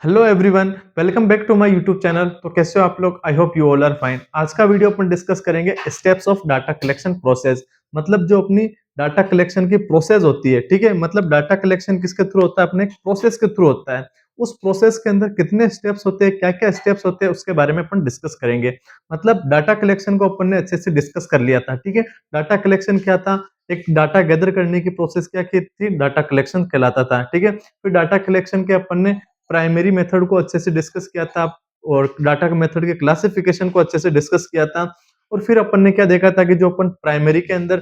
Hello everyone, welcome back to my YouTube channel. तो कैसे हो आप लोग? I hope you all are fine. आज का वीडियो अपन डिस्कस करेंगे steps of data collection process. मतलब जो अपनी डाटा कलेक्शन की प्रोसेस होती है, ठीक है। मतलब डाटा कलेक्शन किसके थ्रू होता है? अपने प्रोसेस के थ्रू होता है। उस प्रोसेस के अंदर कितने स्टेप्स होते हैं, क्या क्या स्टेप्स होते हैं, उसके बारे में अपन डिस्कस करेंगे। मतलब डाटा कलेक्शन को अपन ने अच्छे से डिस्कस कर लिया था, ठीक है। डाटा कलेक्शन क्या था? एक डाटा गैदर करने की प्रोसेस क्या की थी? डाटा कलेक्शन कहलाता था, ठीक है। फिर डाटा कलेक्शन के अपन ने प्राइमरी मेथड को अच्छे से डिस्कस किया था और डाटा मेथड के क्लासिफिकेशन को अच्छे से डिस्कस किया था। और फिर अपन ने क्या देखा था कि जो अपन प्राइमरी के अंदर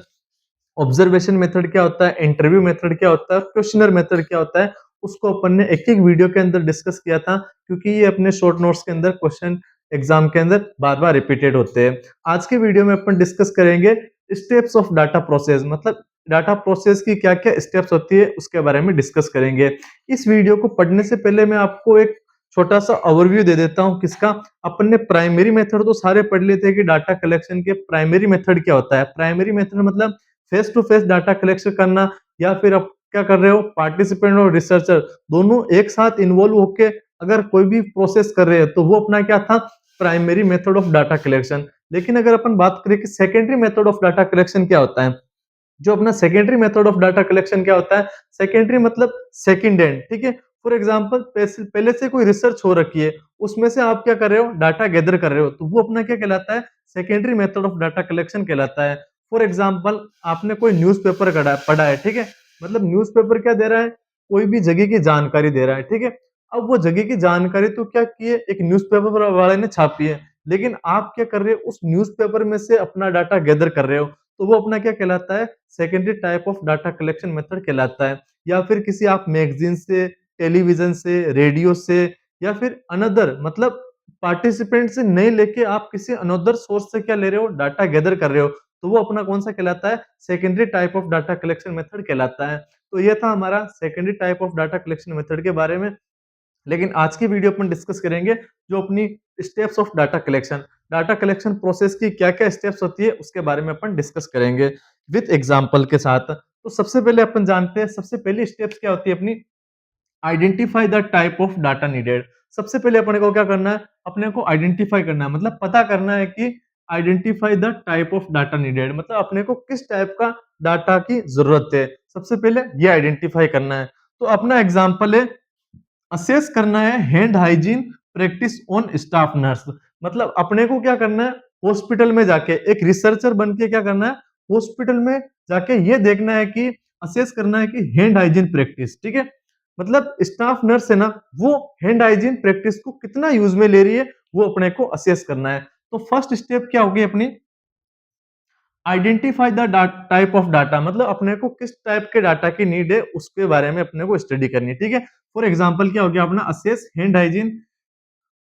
ऑब्जर्वेशन मेथड क्या होता है, इंटरव्यू मेथड क्या होता है, क्वेश्चनर मेथड क्या होता है, उसको अपन ने एक-एक वीडियो के अंदर डिस्कस किया था, क्योंकि ये अपने शॉर्ट नोट्स के अंदर क्वेश्चन एग्जाम के अंदर बार-बार रिपीटेड होते हैं। आज के वीडियो में अपन डिस्कस करेंगे स्टेप्स ऑफ डाटा प्रोसेस। मतलब डाटा प्रोसेस की क्या-क्या स्टेप्स होती है, उसके बारे में डिस्कस करेंगे। इस वीडियो को पढ़ने से पहले मैं आपको एक छोटा-सा ओवरव्यू दे देता हूँ किसका। अपन ने प्राइमरी मेथड तो सारे पढ़ लिए थे कि डाटा कलेक्शन के प्राइमरी मेथड क्या होता है। प्राइमरी मेथड मतलब face to face data collection करना, या फिर आप क्या कर रहे हो, पार्टिसिपेंट और रिसर्चर दोनों एक साथ इन्वॉल्व होके अगर कोई भी प्रोसेस कर रहे हैं तो वो अपना क्या था? Primary method of data collection. लेकिन अगर अपन बात करें कि secondary method of data collection क्या होता है, जो अपना secondary method of data collection क्या होता है? सेकेंडरी मतलब सेकंड हैंड, ठीक है। फॉर एग्जांपल पहले से कोई रिसर्च हो रखी है, उसमें से आप क्या कर रहे हो? डाटा गैदर कर रहे हो, तो वो अपना क्या कहलाता है? Secondary method of data collection कहलाता है। फॉर एग्जांपल आपने कोई न्यूज़पेपर पढ़ा है, ठीक है। मतलब न्यूज़पेपर क्या दे रहा है? कोई भी जगह की जानकारी दे रहा है, ठीक है। अब वो जगह की जानकारी तो क्या की है? एक न्यूज़पेपर वाले ने छापी है, लेकिन आप क्या कर रहे हो? उस न्यूज़पेपर में से अपना डाटा गैदर कर रहे हो, तो वो अपना क्या कहलाता है? Secondary type of data collection method कहलाता है। या फिर किसी आप मैगज़ीन से, टेलीविज़न से, रेडियो से, या फिर अनदर मतलब पार्टिसिपेंट से नहीं लेके आप किसी अनदर सोर्स से क्या ले रहे हो? डाटा गैदर कर रहे हो, तो वो अपना कौन-सा कहलाता है? Secondary type of data collection method कहलाता है। तो ये था हमारा secondary type of data collection method के बारे में। लेकिन आज की वीडियो अपन डिस्कस करेंगे जो अपनी steps of data collection. Data collection process की क्या-क्या स्टेप्स होती है, उसके बारे में अपन डिस्कस करेंगे विथ एग्जांपल के साथ। तो सबसे पहले अपन जानते हैं, सबसे पहली स्टेप्स क्या होती है अपनी? Identify the type of data needed. सबसे पहले अपने को क्या करना है? अपने को आइडेंटिफाई करना है, मतलब पता करना है कि identify the type of data needed, मतलब अपने को किस टाइप का डाटा की जरूरत है। सबसे पहले ये आइडेंटिफाई करना है। तो अपना एग्जांपल है, असेस करना है hand hygiene practice on staff nurse. मतलब अपने को क्या करना है? हॉस्पिटल में जाके एक रिसर्चर बन के क्या करना है? हॉस्पिटल में जाके ये देखना है कि असेस करना है कि हैंड हाइजीन प्रैक्टिस, ठीक है। मतलब स्टाफ नर्स है ना, वो हैंड हाइजीन प्रैक्टिस को कितना यूज में ले रही है, वो अपने को असेस करना है। तो फर्स्ट स्टेप क्या होगी अपनी? Identify the type of data, मतलब अपने को किस टाइप के डाटा की नीड है, उसके बारे में अपने को स्टडी करनी है, ठीक है। फॉर एग्जांपल क्या हो गया अपना? Assess hand hygiene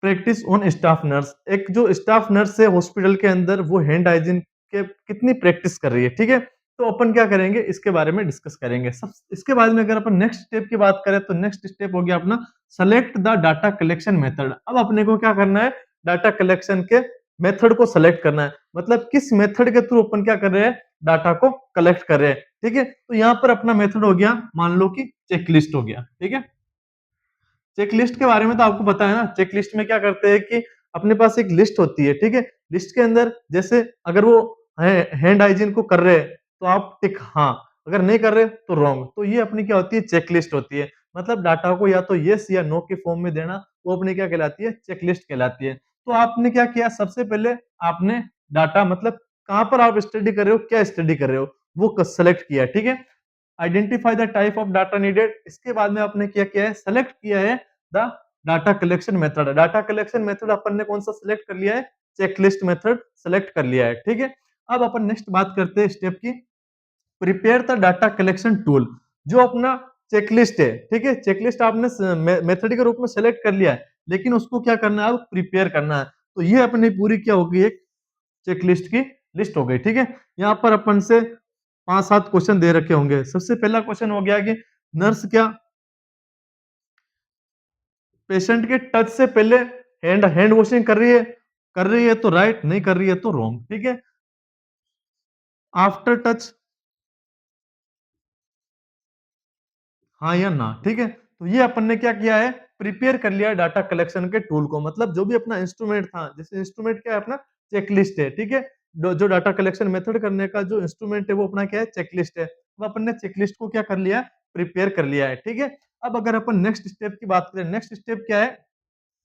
practice on staff nurse. एक जो स्टाफ नर्स है हॉस्पिटल के अंदर, वो हैंड हाइजीन के कितनी प्रैक्टिस कर रही है, ठीक है। तो अपन क्या करेंगे? इसके बारे में डिस्कस करेंगे। सब इसके बाद में अगर अपन नेक्स्ट स्टेप की बात करें, तो नेक्स्ट स्टेप हो गया अपना select the data collection method. अब अपने को क्या करना है? डाटा कलेक्शन के मेथड को सेलेक्ट करना है। मतलब किस मेथड के थ्रू अपन क्या कर रहे हैं? डाटा को कलेक्ट कर रहे हैं, ठीक है। तो यहाँ पर अपना मेथड हो गया, मान लो कि चेकलिस्ट हो गया, ठीक है। चेकलिस्ट के बारे में तो आपको पता है ना, चेकलिस्ट में क्या करते हैं कि अपने पास एक लिस्ट होती है, ठीक है। लिस्ट के अंदर जैसे अगर वो हैंड हाइजीन को कर रहे हैं, तो आप टिक हाँ, अगर नहीं कर रहे तो रॉन्ग। तो ये अपनी क्या होती है? चेकलिस्ट होती है। मतलब डाटा को या तो यस या नो के फॉर्म में देना, वो अपनी क्या कहलाती है? चेकलिस्ट कहलाती है। तो आपने क्या किया? सबसे पहले आपने डाटा मतलब कहाँ पर आप स्टडी कर रहे हो, क्या स्टडी कर रहे हो, वो सेलेक्ट किया, ठीक है। Identify the type of data needed. इसके बाद में आपने क्या किया है? सेलेक्ट किया है the data collection method. Data collection method अपन ने कौन सा सिलेक्ट कर लिया है? चेकलिस्ट मेथड सेलेक्ट कर लिया है, ठीक है। अब अपन नेक्स्ट बात करते हैं स्टेप की, prepare the data collection tool. जो अपना चेकलिस्ट है, ठीक है, चेकलिस्ट आपने मेथड के रूप में सेलेक्ट कर लिया है, लेकिन उसको क्या करना है? अब प्रिपेयर करना है। तो ये अपनी पूरी क्या होगी? एक चेकलिस्ट की लिस्ट हो गई, ठीक है। यहाँ पर अपन से 5-7 क्वेश्चन दे रखे होंगे। सबसे पहला क्वेश्चन हो गया कि नर्स क्या पेशेंट के टच से पहले हैंड हैंड वॉशिंग कर रही है? कर रही है तो राइट, नहीं कर रही है तो रॉन्ग, ठीक है। आफ्टर टच, हाँ या ना, ठीक है। तो ये अपन ने क्या किया है? प्रिपेयर कर लिया डाटा कलेक्शन के टूल को, मतलब जो भी अपना इंस्ट्रूमेंट था, जैसे इंस्ट्रूमेंट क्या है अपना, चेकलिस्ट है, ठीक है? जो डाटा कलेक्शन मेथड करने का जो इंस्ट्रूमेंट है वो अपना क्या है, चेकलिस्ट है। अब अपन ने चेकलिस्ट को क्या कर लिया है, प्रिपेयर कर लिया है, ठीक है? अब अगर अपन नेक्स्ट स्टेप की बात करें, नेक्स्ट स्टेप क्या है,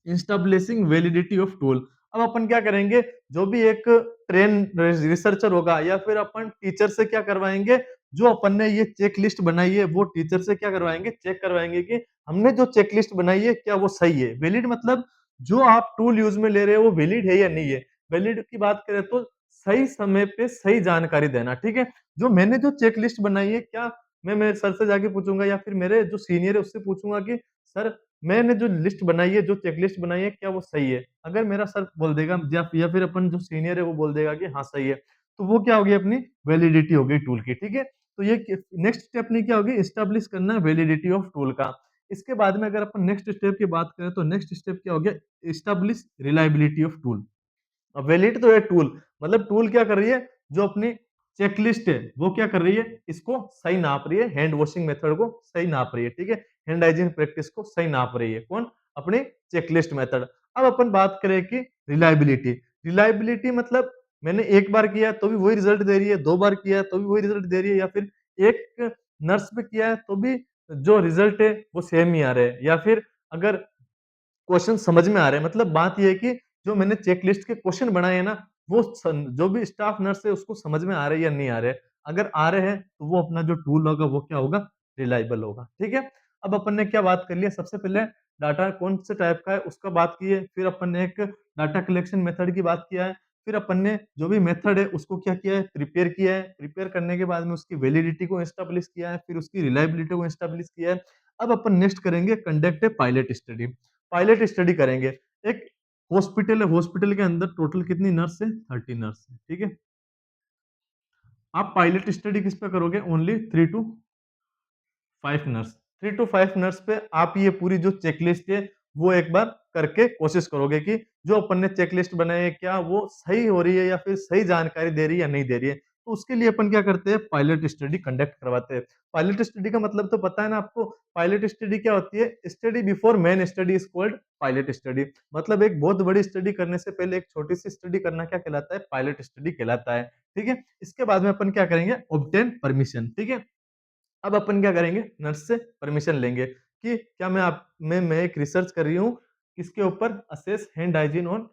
एस्टेब्लिशिंग वैलिडिटी ऑफ टूल। अब अपन क्या करेंगे, जो भी एक ट्रेन रिसर्चर होगा या फिर अपन टीचर से क्या करवाएंगे, जो अपन ने ये चेक लिस्ट बनाई है वो टीचर से क्या करवाएंगे, चेक करवाएंगे कि हमने जो चेक लिस्ट बनाई है क्या वो सही है। वैलिड मतलब जो आप टूल यूज में ले रहे हो वो वैलिड है या नहीं है। वैलिड की बात करें तो सही समय पे सही जानकारी देना, ठीक है? जो मैंने जो चेक लिस्ट बनाई है, क्या मैं मेरे सर से जाके पूछूंगा या फिर मेरे जो सीनियर है उससे पूछूंगा कि सर मैंने जो लिस्ट बनाई है, जो चेकलिस्ट बनाई है, क्या वो सही है? अगर मेरा सर बोल देगा या फिर अपन जो सीनियर है वो बोल देगा कि हाँ, सही है, तो वो क्या होगी, अपनी वैलिडिटी हो गई टूल की, ठीक है? तो ये नेक्स्ट स्टेप नहीं क्या होगी, एस्टेब्लिश करना वैलिडिटी ऑफ टूल का। इसके बाद में अगर अपन नेक्स्ट स्टेप की बात करें तो नेक्स्ट स्टेप क्या हो गया, एस्टेब्लिश रिलायबिलिटी ऑफ टूल। अब वैलिड तो है टूल, मतलब टूल क्या कर रही है, जो अपनी चेकलिस्ट है वो क्या कर रही है, इसको सही नाप रही है, हैंड वॉशिंग मेथड को सही नाप रही है, ठीक है? हैंड हाइजीन प्रैक्टिस को सही नाप रही है, कौन, अपनी चेकलिस्ट मेथड। अब अपन बात करें कि रिलायबिलिटी। रिलायबिलिटी मतलब मैंने एक बार किया तो भी वही रिजल्ट दे रही है, दो बार किया तो भी वही रिजल्ट दे रही है, या फिर एक नर्स पे किया है तो भी जो रिजल्ट है वो सेम ही आ रहे हैं, या फिर अगर क्वेश्चन समझ में आ रहे हैं। मतलब बात ये है कि जो मैंने चेकलिस्ट के क्वेश्चन बनाए हैं ना, वो जो भी स्टाफ नर्स है उसको समझ में आ रहे हैं या नहीं आ रहे हैं। अगर आ रहे हैं तो वो अपना जो टूल होगा वो क्या होगा, रिलायबल होगा, ठीक है? अब अपन ने क्या बात कर लिया, सबसे पहले डाटा कौन से टाइप का है उसका बात की है, फिर अपन ने एक डाटा कलेक्शन मेथड की बात किया है, फिर अपन ने जो भी मेथड है उसको क्या किया है, प्रिपेयर किया है, प्रिपेयर करने के बाद में उसकी वैलिडिटी को एस्टेब्लिश किया है, फिर उसकी रिलायबिलिटी को एस्टेब्लिश किया है। अब अपन नेक्स्ट करेंगे conduct a pilot study. Pilot study करेंगे। एक हॉस्पिटल है, हॉस्पिटल के अंदर टोटल कितनी नर्स है, 30 नर्स है, ठीक है? आप पायलट स्टडी किस पे करोगे, only 3 to 5 nurse. 3 to 5 nurse पे आप ये पूरी जो चेकलिस्ट है वो एक बार करके कोशिश करोगे कि जो अपन ने चेकलिस्ट बनाई है क्या वो सही हो रही है या फिर सही जानकारी दे रही है या नहीं दे रही है। तो उसके लिए अपन क्या करते हैं, पायलट स्टडी कंडक्ट करवाते हैं। पायलट स्टडी का मतलब तो पता है ना आपको, पायलट स्टडी क्या होती है, study before main study is called pilot study. मतलब एक बहुत बड़ी स्टडी करने से पहले एक छोटी सी स्टडी करना क्या कहलाता है, पायलट स्टडी कहलाता है, ठीक है? इसके बाद में अपन क्या करेंगे, ऑब्टेन परमिशन, ठीक है? अब अपन क्या करेंगे, नर्स से परमिशन लेंगे कि क्या मैं एक रिसर्च कर रही हूँ किसके ऊपर, assess hand hygiene on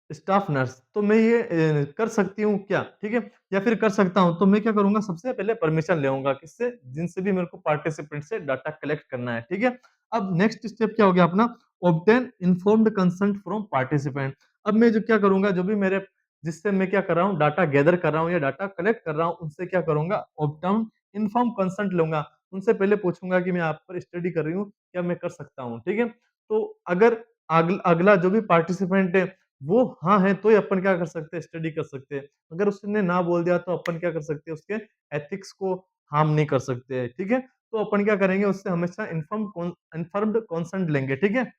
staff nurse, तो मैं ये कर सकती हूँ क्या, ठीक है? या फिर कर सकता हूँ, तो मैं क्या करूँगा, सबसे पहले परमिशन लेऊँगा किससे, जिनसे भी मेरे को पार्टिसिपेंट से डाटा कलेक्ट करना है, ठीक है? अब नेक्स्ट स्टेप क्या हो गया अपना, obtain informed consent from participant. अब मैं जो क्या करूँगा, जो भी मेरे जिससे मैं क्या कर रहा हूँ, डाटा गैदर कर रहा हूँ या डाटा कलेक्ट कर रहा हूँ, उनसे क्या करूँगा, ऑब्टेन इन्फॉर्म कंसेंट लूँगा। उनसे पहले पूछूँगा कि मैं आप पर स्टडी कर रही हूँ, क्या मैं कर सकता हूँ, ठीक है? तो अगर अगला जो भी पार्टिसिपेंट है वो हाँ है, तो ही अपन क्या कर सकते हैं, स्टडी कर सकते हैं। अगर उसने ना बोल दिया तो अपन क्या कर सकते हैं, उसके एथिक्स को हार्म नहीं कर सकते, ठीक है? तो अपन क्या करेंगे, उससे हमेशा इन्फॉर्म्ड कंसेंट लेंगे, ठीक है?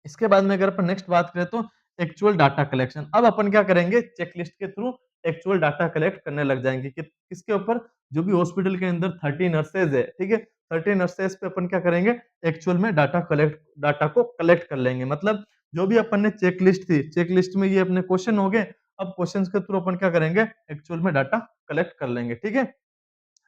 इसके बाद में अगर अपन नेक्स्ट बात करें तो एक्चुअल डाटा कलेक्शन। अब अपन क्या करेंगे, चेकलिस्ट के थ्रू एक्चुअल डाटा कलेक्ट करने लग जाएँगे कि किसके ऊपर, जो भी हॉस्पिटल के अंदर 30 नर्सेज है, ठीक है? 30 नर्सेज पे अपन क्या करेंगे, एक्चुअल में डाटा को कलेक्ट कर लेंगे। मतलब जो भी अपन ने चेकलिस्ट थी, चेकलिस्ट में ये अपने क्वेश्चन हो गए, अब क्वेश्चन्स के थ्रू अपन क्या करेंगे, एक्चुअल में डाटा कलेक्ट कर लेंगे, ठीक है?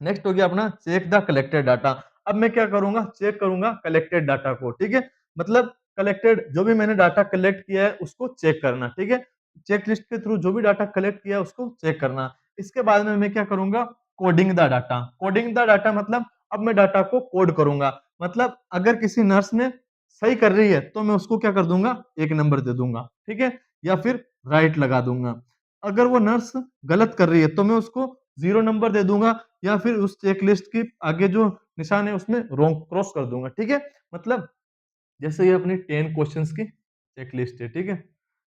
नेक्स्ट हो गया अपना चेक द कलेक्टेड डाटा। अब मैं क्या करूँगा, चेक करूँगा कलेक्टेड डाटा को, ठीक है? मतलब कलेक्टेड जो भी मैंने डाटा कलेक्ट किया है उसको चेक करना, ठीक है? चेक लिस्ट के थ्रू जो भी डाटा कलेक्ट किया है उसको चेक करना। इसके बाद में मैं क्या करूँगा, coding the data. Coding the data मतलब अब मैं डाटा को कोड करूँगा। मतलब अगर किसी नर्स ने सही कर रही है तो मैं उसको क्या कर दूँगा, 1 नंबर दे दूँगा, ठीक है? या फिर राइट लगा दूँगा। अगर वो नर्स गलत कर रही है तो मैं उसको 0 नंबर दे दूँगा या फिर उस चेकलिस्ट के आगे जो निशान है उसमें रोंग क्रॉस कर दूँगा, ठीक है? मतलब जैसे ये अपनी 10 क्वेश्चन्स की चेकलिस्ट है, ठीक है?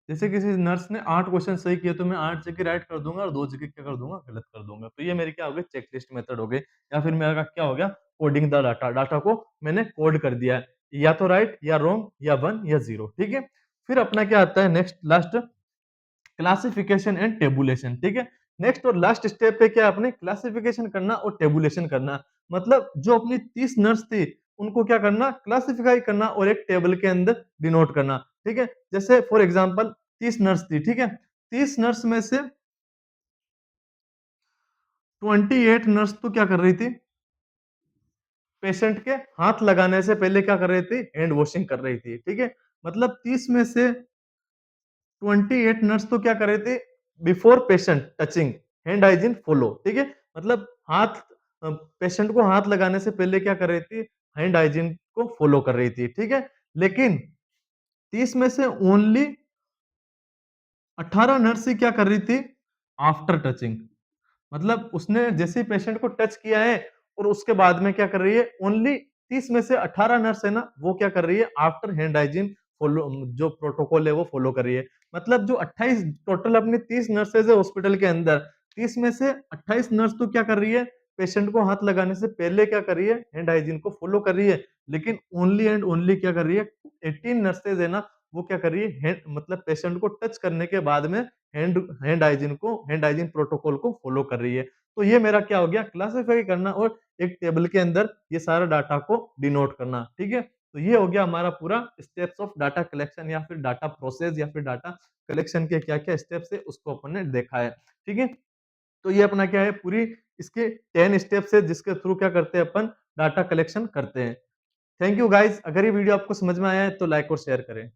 जैसे किसी नर्स ने 8 क्वेश्चन सही किए तो मैं 8 जगह राइट कर दूँगा और 2 जगह क्या कर दूँगा, गलत कर दूँगा। तो ये मेरी क्या हो गई, चेकलिस्ट मेथड हो गई, या फिर मेरा क्या हो गया, कोडिंग द डाटा। डाटा को मैंने कोड कर दिया है, या तो राइट या रोंग या 1 या 0, ठीक है? फिर अपना क्या आता है next last, classification and tabulation, ठीक है? नेक्स्ट और लास्ट स्टेप पे क्या है, अपने क्लासिफिकेशन करना और टेबुलेशन करना। मतलब जो अपनी 30 नर्स थी, उनको क्या करना, क्लासिफाई करना और एक टेबल के अंदर डिनोट करना, ठीक है? जैसे फॉर एग्जांपल 30 नर्स थी, ठीक है? 30 नर्स में से 28 नर्स तो क्या कर रही थी, पेशेंट के हाथ लगाने से पहले क्या कर रही थी, हैंड वॉशिंग कर रही थी, ठीक है? मतलब 30 में से 28 नर्स तो क्या कर रहे थे, before patient touching hand hygiene follow, ठीक है? मतलब पेशेंट को हाथ लगाने से पहले क्या कर रही थी, हैंड हाइजीन को फॉलो कर रही थी, ठीक है? लेकिन 30 में से ओनली 18 नर्स ही क्या कर रही थी, आफ्टर टचिंग। मतलब उसने जैसे ही पेशेंट को टच किया है और उसके बाद में क्या कर रही है, ओनली 30 में से 18 नर्स है ना, वो क्या कर रही है, आफ्टर हैंड हाइजीन फॉलो, जो प्रोटोकॉल है वो फॉलो कर रही है। मतलब जो 28 टोटल अपनी 30 नर्सेज है हॉस्पिटल के अंदर, 30 में से 28 नर्स तो क्या कर रही है, पेशेंट को हाथ लगाने से पहले क्या कर रही है, हैंड हाइजीन को फॉलो कर रही है। लेकिन ओनली एंड ओनली क्या कर रही है, 18 नर्सेज है ना, वो क्या कर रही है, मतलब पेशेंट को टच करने के बाद में हैंड हैंड हाइजीन प्रोटोकॉल को फॉलो कर रही है। तो ये मेरा क्या हो गया, क्लासिफाई करना और एक टेबल के अंदर ये सारा डाटा को डिनोट करना, ठीक है? तो ये हो गया हमारा पूरा स्टेप्स ऑफ डाटा कलेक्शन या फिर डाटा प्रोसेस या फिर डाटा कलेक्शन के क्या-क्या स्टेप्स है उसको अपन ने देखा है, ठीक है? तो ये अपना क्या है, पूरी इसके 10 स्टेप्स है जिसके थ्रू क्या करते हैं अपन, डाटा कलेक्शन करते हैं। थैंक यू गाइस, अगर ये वीडियो आपको समझ में आया है तो लाइक और शेयर करें।